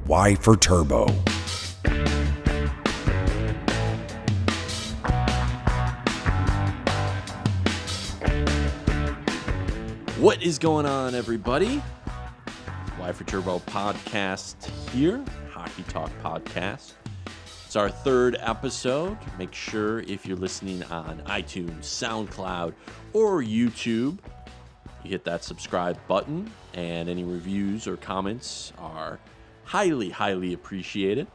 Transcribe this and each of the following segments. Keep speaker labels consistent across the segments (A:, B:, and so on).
A: Y for Turbo.
B: What is going on, everybody? Y for Turbo podcast here, Hockey Talk podcast. It's our third episode. Make sure if you're listening on iTunes, SoundCloud, or YouTube, you hit that subscribe button, and any reviews or comments are highly, highly appreciated.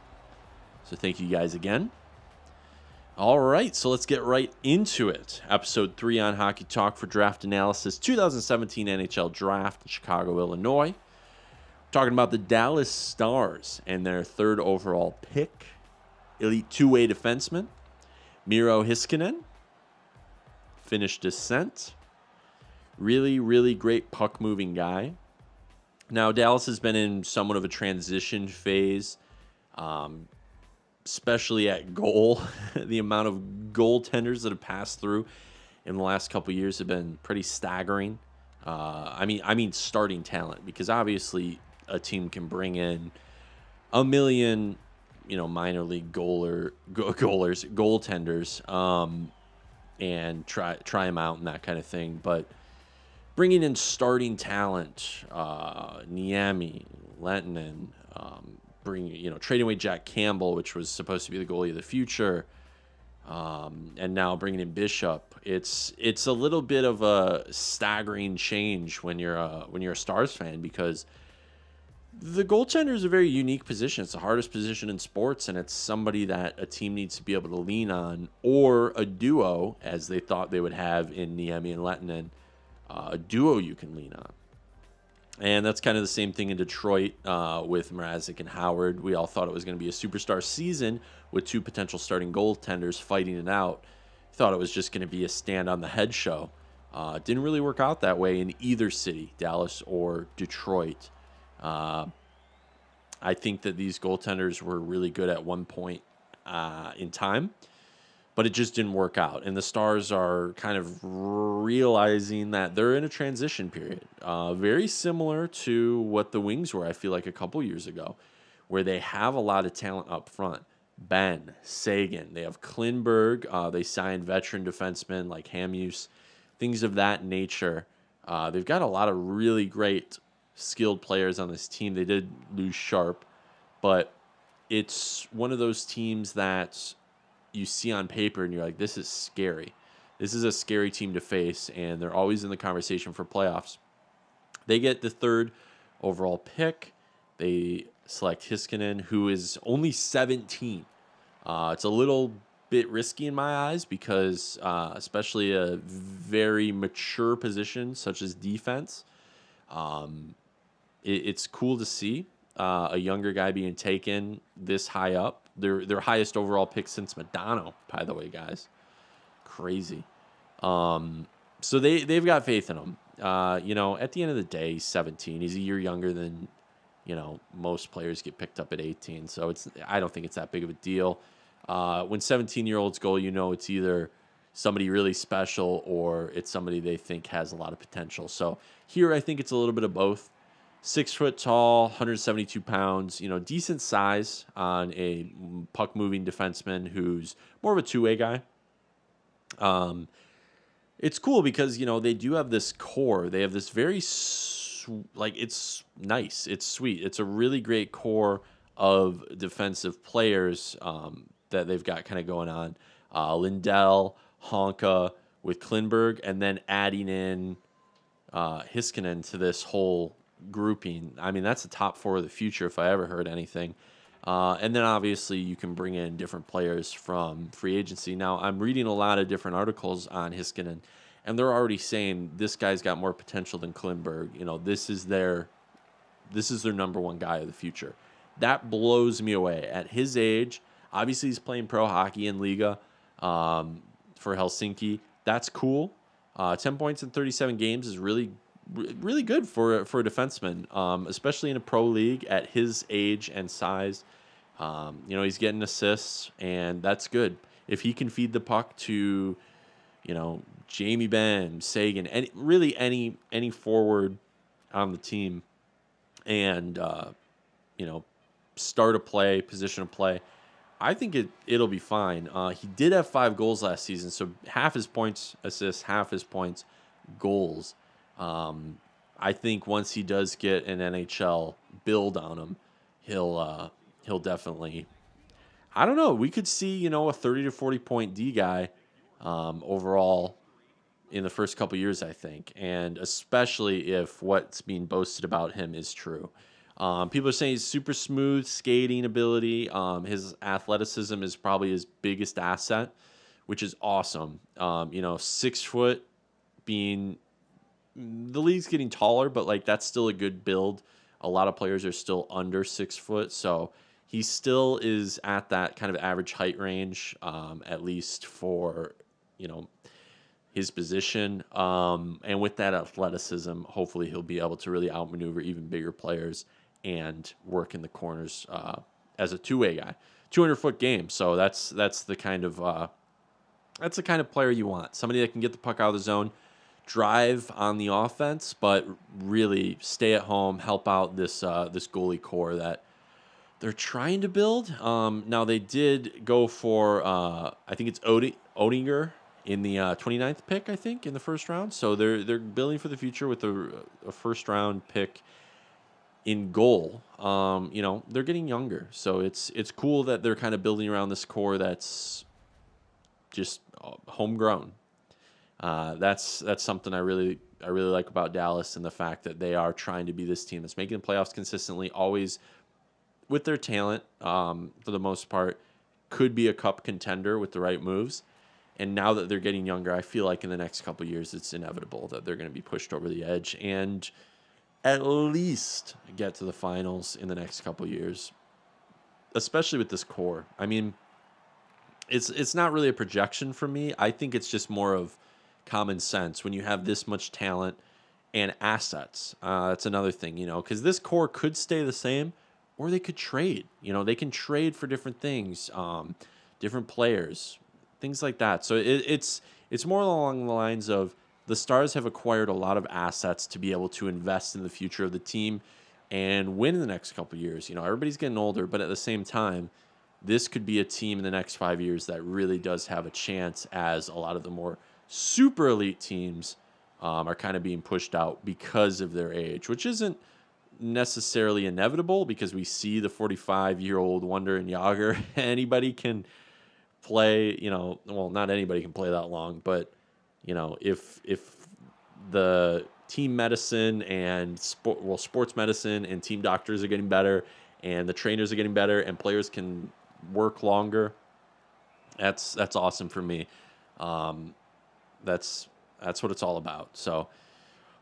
B: So thank you guys again. All right, so let's get right into it. Episode 3 on Hockey Talk for Draft Analysis, 2017 NHL Draft in Chicago, Illinois. We're talking about the Dallas Stars and their third overall pick, elite two-way defenseman, MIRO HEISKANEN, Finnish descent. Really, really great puck-moving guy. Now, Dallas has been in somewhat of a transition phase, especially at goal. The amount of goaltenders that have passed through in the last couple of years have been pretty staggering. I mean starting talent, because obviously a team can bring in a million, minor league goaltenders, and try them out and that kind of thing. But bringing in starting talent, Niemi, Lehtinen, trading away Jack Campbell, which was supposed to be the goalie of the future, and now bringing in Bishop. It's a little bit of a staggering change when you're a Stars fan, because the goaltender is a very unique position. It's the hardest position in sports, and it's somebody that a team needs to be able to lean on, or a duo, as they thought they would have in Niemi and Lehtinen, a duo you can lean on. And that's kind of the same thing in Detroit with Mrazek and Howard. We all thought it was going to be a superstar season with two potential starting goaltenders fighting it out. Thought it was just going to be a stand-on-the-head show. Didn't really work out that way in either city, Dallas or Detroit. I think that these goaltenders were really good at one point in time, but it just didn't work out. And the Stars are kind of realizing that they're in a transition period, very similar to what the Wings were, I feel like, a couple years ago, where they have a lot of talent up front. Ben, Sagan, they have Klingberg, they signed veteran defensemen like Hamhuis, things of that nature. They've got a lot of really great skilled players on this team. They did lose Sharp, but it's one of those teams that you see on paper and you're like, this is scary. This is a scary team to face, and they're always in the conversation for playoffs. They get the third overall pick. They select Heiskanen, who is only 17. It's a little bit risky in my eyes because especially a very mature position such as defense, it's cool to see a younger guy being taken this high up. Their highest overall pick since Madonna, by the way, guys. Crazy. So they've got faith in him. At the end of the day, he's 17. He's a year younger than, most players get picked up at 18. So I don't think it's that big of a deal. When 17-year-olds go, it's either somebody really special or it's somebody they think has a lot of potential. So here I think it's a little bit of both. 6 foot tall, 172 pounds, decent size on a puck moving defenseman who's more of a two-way guy. It's cool because, they do have this core. They have this very, it's nice. It's sweet. It's a really great core of defensive players that they've got kind of going on. Lindell, Honka with Klingberg, and then adding in Heiskanen to this whole grouping. I mean, that's the top 4 of the future if I ever heard anything. And then obviously you can bring in different players from free agency. Now, I'm reading a lot of different articles on Heiskanen, and they're already saying this guy's got more potential than Klingberg. This is their number one guy of the future. That blows me away. At his age, obviously he's playing pro hockey in Liga for Helsinki. That's cool. 10 points in 37 games is really good for a defenseman, especially in a pro league at his age and size. He's getting assists, and that's good. If he can feed the puck to, Jamie Benn, Sagan, and really any forward on the team, and start a play, position of play, I think it'll be fine. He did have 5 goals last season, so half his points assists, half his points goals. I think once he does get an NHL build on him, he'll definitely. I don't know. We could see a 30 to 40 point D guy overall in the first couple years, I think, and especially if what's being boasted about him is true. People are saying he's super smooth skating ability. His athleticism is probably his biggest asset, which is awesome. 6 foot being the league's getting taller, but like that's still a good build. A lot of players are still under 6 foot, so he still is at that kind of average height range, at least for you know his position. And with that athleticism, hopefully he'll be able to really outmaneuver even bigger players and work in the corners as a two-way guy. 200-foot game, so that's the kind of player you want. Somebody that can get the puck out of the zone, drive on the offense, but really stay at home, help out this goalie core that they're trying to build. Now they did go for I think it's Odinger in the 29th pick, I think, in the first round. So they're building for the future with a first round pick in goal. They're getting younger, so it's cool that they're kind of building around this core that's just homegrown. That's something I really like about Dallas, and the fact that they are trying to be this team that's making the playoffs consistently, always with their talent, for the most part, could be a cup contender with the right moves. And now that they're getting younger, I feel like in the next couple of years, it's inevitable that they're going to be pushed over the edge and at least get to the finals in the next couple of years, especially with this core. I mean, it's not really a projection for me. I think it's just more of common sense when you have this much talent and assets. That's another thing, because this core could stay the same, or they could trade. They can trade for different things, different players, things like that. So it's more along the lines of the Stars have acquired a lot of assets to be able to invest in the future of the team and win in the next couple of years. Everybody's getting older, but at the same time, this could be a team in the next 5 years that really does have a chance, as a lot of the more super elite teams are kind of being pushed out because of their age, which isn't necessarily inevitable because we see the 45-year-old wonder in Yager. Anybody can play, well, not anybody can play that long, but if the team medicine and sports medicine and team doctors are getting better and the trainers are getting better and players can work longer, that's awesome for me. That's what it's all about. So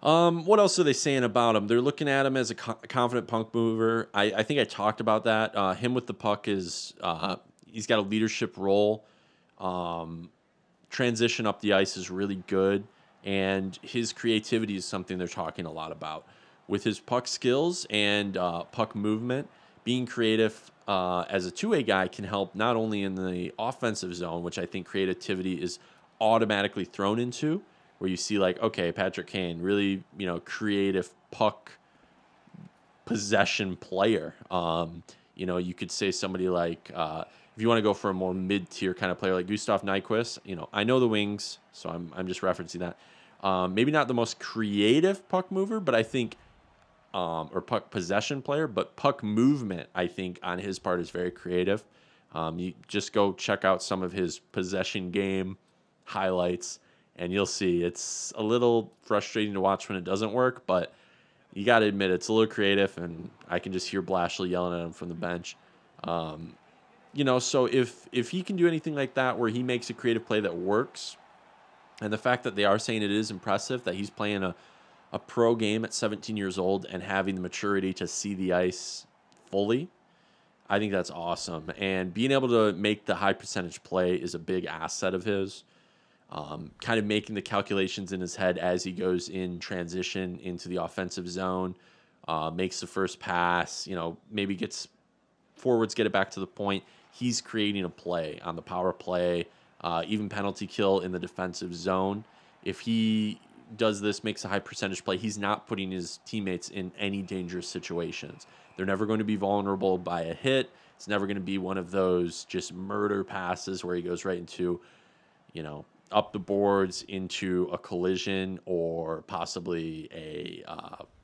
B: what else are they saying about him? They're looking at him as a confident puck mover. I think I talked about that. Him with the puck is he's got a leadership role. Transition up the ice is really good, and his creativity is something they're talking a lot about. With his puck skills and puck movement, being creative as a two-way guy can help not only in the offensive zone, which I think creativity is automatically thrown into, where you see like, okay, Patrick Kane, really, creative puck possession player. You could say somebody like, if you want to go for a more mid-tier kind of player like Gustav Nyquist, I know the Wings, so I'm just referencing that. Maybe not the most creative puck mover, but I think, or puck possession player, but puck movement, I think, on his part is very creative. You just go check out some of his possession game highlights, and you'll see it's a little frustrating to watch when it doesn't work, but you got to admit it's a little creative, and I can just hear Blashley yelling at him from the bench. So if he can do anything like that where he makes a creative play that works, and the fact that they are saying it is impressive that he's playing a pro game at 17 years old and having the maturity to see the ice fully, I think that's awesome. And being able to make the high percentage play is a big asset of his. Kind of making the calculations in his head as he goes in transition into the offensive zone, makes the first pass, maybe gets forwards, get it back to the point. He's creating a play on the power play, even penalty kill in the defensive zone. If he does this, makes a high percentage play, he's not putting his teammates in any dangerous situations. They're never going to be vulnerable by a hit. It's never going to be one of those just murder passes where he goes right into, up the boards into a collision or possibly a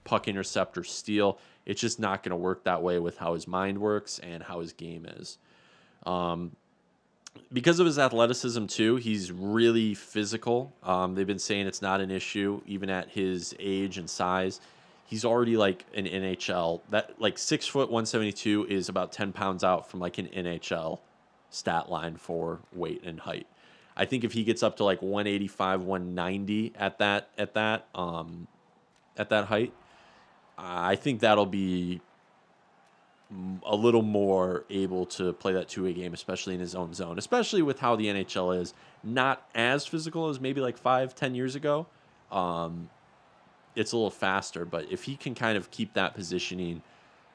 B: puck intercept or steal. It's just not going to work that way with how his mind works and how his game is. Because of his athleticism too, he's really physical. They've been saying it's not an issue even at his age and size. He's already like an NHL. That like 6 foot 172 is about 10 pounds out from like an NHL stat line for weight and height. I think if he gets up to like 185, 190 at that height, I think that'll be a little more able to play that two-way game, especially in his own zone, especially with how the NHL is not as physical as maybe like 5-10 years ago. It's a little faster, but if he can kind of keep that positioning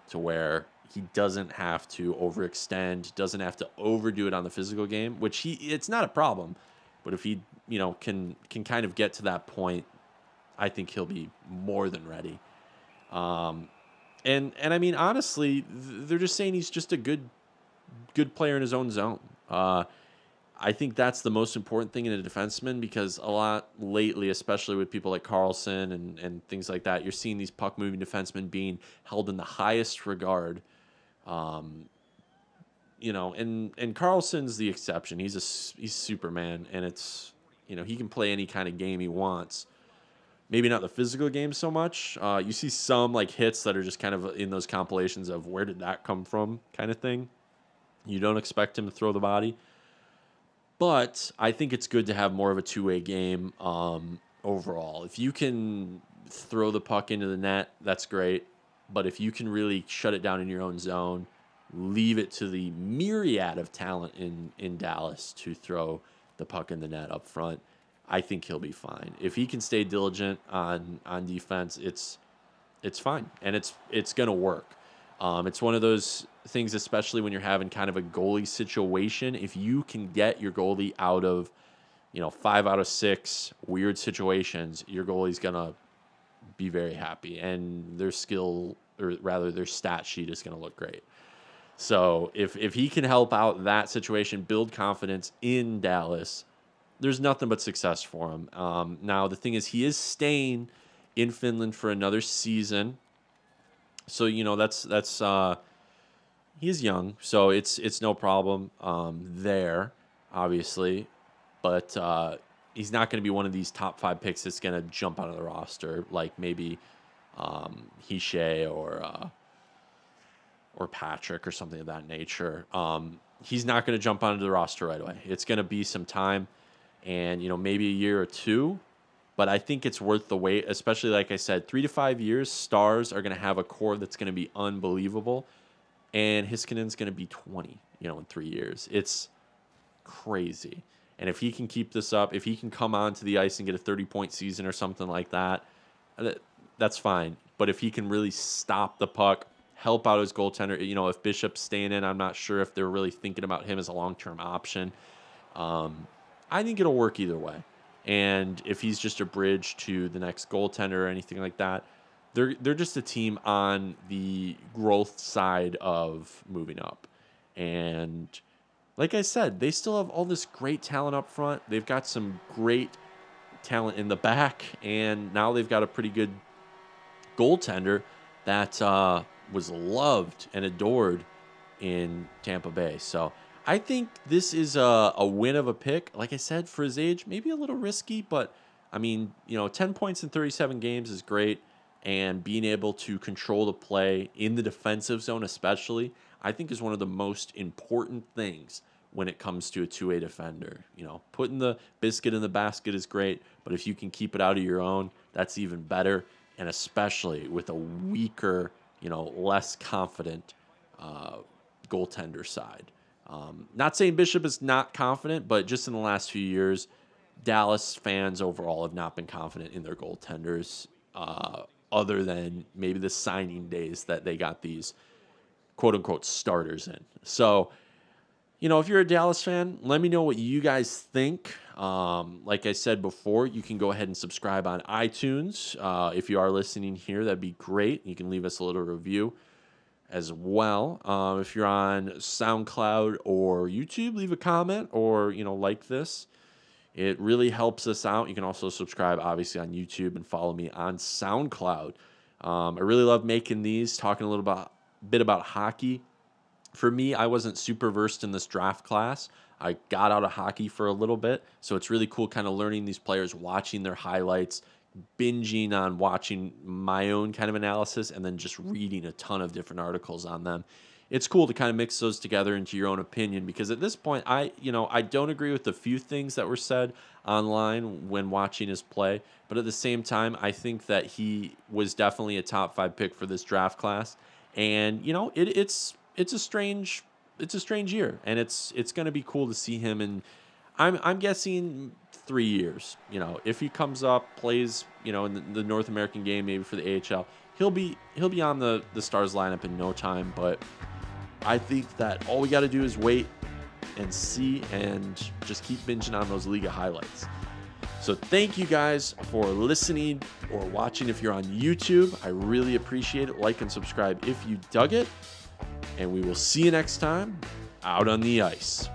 B: to where he doesn't have to overextend, doesn't have to overdo it on the physical game, which it's not a problem, but if he, can kind of get to that point, I think he'll be more than ready. And I mean, honestly, they're just saying he's just a good player in his own zone. I think that's the most important thing in a defenseman, because a lot lately, especially with people like Carlson and things like that, you're seeing these puck-moving defensemen being held in the highest regard. And Carlson's the exception. He's Superman, and it's, he can play any kind of game he wants. Maybe not the physical game so much. You see some like hits that are just kind of in those compilations of where did that come from kind of thing. You don't expect him to throw the body. But I think it's good to have more of a two-way game overall. If you can throw the puck into the net, that's great. But if you can really shut it down in your own zone, leave it to the myriad of talent in Dallas to throw the puck in the net up front, I think he'll be fine. If he can stay diligent on defense, it's fine, and it's going to work. It's one of those things, especially when you're having kind of a goalie situation. If you can get your goalie out of, 5 out of 6 weird situations, your goalie's going to be very happy, and their skill, or rather their stat sheet, is going to look great. So if he can help out that situation, build confidence in Dallas, there's nothing but success for him. Now, the thing is, he is staying in Finland for another season. So, that's he's young, so it's no problem there, obviously. But he's not going to be one of these top 5 picks that's going to jump out of the roster, like maybe Hishe or Patrick or something of that nature. He's not going to jump onto the roster right away. It's going to be some time, and maybe a year or two. But I think it's worth the wait, especially, like I said, 3 to 5 years, Stars are going to have a core that's going to be unbelievable. And Heiskanen's going to be 20, in 3 years. It's crazy. And if he can keep this up, if he can come onto the ice and get a 30-point season or something like that, that's fine. But if he can really stop the puck, help out his goaltender, if Bishop's staying in, I'm not sure if they're really thinking about him as a long-term option. I think it'll work either way. And if he's just a bridge to the next goaltender or anything like that, they're just a team on the growth side of moving up. And like I said, they still have all this great talent up front. They've got some great talent in the back, and now they've got a pretty good goaltender that was loved and adored in Tampa Bay. So I think this is a win of a pick. Like I said, for his age, maybe a little risky, but I mean, 10 points in 37 games is great. And being able to control the play in the defensive zone especially, I think is one of the most important things when it comes to a two-way defender. Putting the biscuit in the basket is great, but if you can keep it out of your own, that's even better. And especially with a weaker, less confident goaltender side. Not saying Bishop is not confident, but just in the last few years, Dallas fans overall have not been confident in their goaltenders, other than maybe the signing days that they got these quote-unquote starters in. So, You know, if you're a Dallas fan, let me know what you guys think. Like I said before, you can go ahead and subscribe on iTunes. If you are listening here, that'd be great. You can leave us a little review as well. If you're on SoundCloud or YouTube, leave a comment or, like this. It really helps us out. You can also subscribe, obviously, on YouTube and follow me on SoundCloud. I really love making these, talking a little bit about hockey. For me, I wasn't super versed in this draft class. I got out of hockey for a little bit, so it's really cool kind of learning these players, watching their highlights, binging on watching my own kind of analysis, and then just reading a ton of different articles on them. It's cool to kind of mix those together into your own opinion, because at this point, I don't agree with a few things that were said online when watching his play, but at the same time, I think that he was definitely a top 5 pick for this draft class. And it's a strange year, and it's going to be cool to see him. And I'm guessing 3 years. If he comes up, plays, in the North American game, maybe for the AHL, he'll be on the Stars lineup in no time. But I think that all we got to do is wait and see, and just keep binging on those Liga highlights. So thank you guys for listening or watching if you're on YouTube. I really appreciate it. Like and subscribe if you dug it. And we will see you next time out on the ice.